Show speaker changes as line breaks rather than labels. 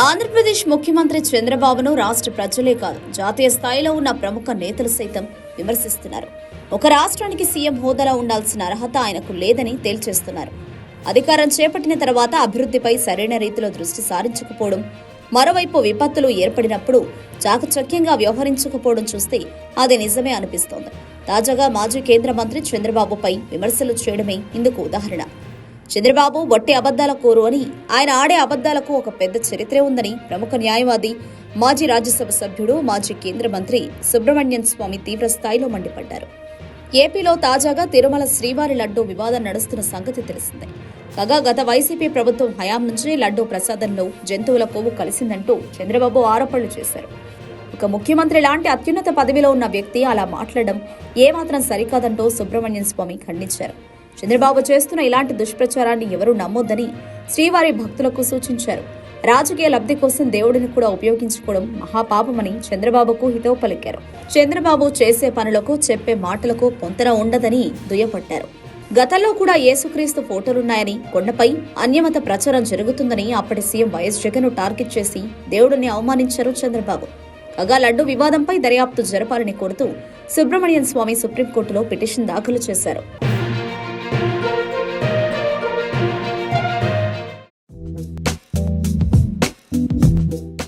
ఆంధ్రప్రదేశ్ ముఖ్యమంత్రి చంద్రబాబును రాష్ట్ర ప్రజలే కాదు, జాతీయ స్థాయిలో ఉన్న ప్రముఖ నేతలు సైతం విమర్శిస్తున్నారు. ఒక రాష్ట్రానికి సీఎం హోదాలో ఉండాల్సిన అర్హత ఆయనకు లేదని తేల్చేస్తున్నారు. అధికారం చేపట్టిన తర్వాత అభివృద్ధిపై సరైన రీతిలో దృష్టి సారించకపోవడం, మరోవైపు విపత్తులు ఏర్పడినప్పుడు చాకచక్యంగా వ్యవహరించకపోవడం చూస్తే అది నిజమే అనిపిస్తోంది. తాజాగా మాజీ కేంద్ర మంత్రి చంద్రబాబుపై విమర్శలు చేయడమే ఇందుకు ఉదాహరణ. చంద్రబాబు వట్టి అబద్దాల కోరు అని, ఆయన ఆడే అబద్దాలకు ఒక పెద్ద చరిత్రే ఉందని ప్రముఖ న్యాయవాది, మాజీ రాజ్యసభ సభ్యుడు, మాజీ కేంద్ర మంత్రి సుబ్రహ్మణ్యన్ స్వామి తీవ్ర స్థాయిలో మండిపడ్డారు. ఏపీలో తాజాగా తిరుమల శ్రీవారి లడ్డూ వివాదం నడుస్తున్న సంగతి తెలిసిందే. కాగా గత వైసీపీ ప్రభుత్వం హయాం నుంచి లడ్డూ ప్రసాదంలో జంతువుల కొవ్వు కలిసిందంటూ చంద్రబాబు ఆరోపణలు చేశారు. ఒక ముఖ్యమంత్రి లాంటి అత్యున్నత పదవిలో ఉన్న వ్యక్తి అలా మాట్లాడడం ఏమాత్రం సరికాదంటూ సుబ్రహ్మణ్యన్ స్వామి ఖండించారు. చంద్రబాబు చేస్తున్న ఇలాంటి దుష్ప్రచారాన్ని ఎవరూ నమ్మొద్దని శ్రీవారి భక్తులకు సూచించారు. రాజకీయ లబ్ధి కోసం దేవుడిని కూడా ఉపయోగించుకోవడం మహాపాపమని చంద్రబాబుకు హితవు పలికారు. చంద్రబాబు చేసే పనులకు, చెప్పే మాటలకు పొంతన ఉండదని దుయ్యపట్టారు. గతంలో కూడా యేసుక్రీస్తు ఫోటోలున్నాయని, కొండపై అన్యమత ప్రచారం జరుగుతుందని అప్పటి సీఎం వైఎస్ జగన్ టార్గెట్ చేసి దేవుడిని అవమానించారు చంద్రబాబు. కాగా లడ్డూ వివాదంపై దర్యాప్తు జరపాలని కోరుతూ సుబ్రహ్మణ్యన్ స్వామి సుప్రీంకోర్టులో పిటిషన్ దాఖలు చేశారు.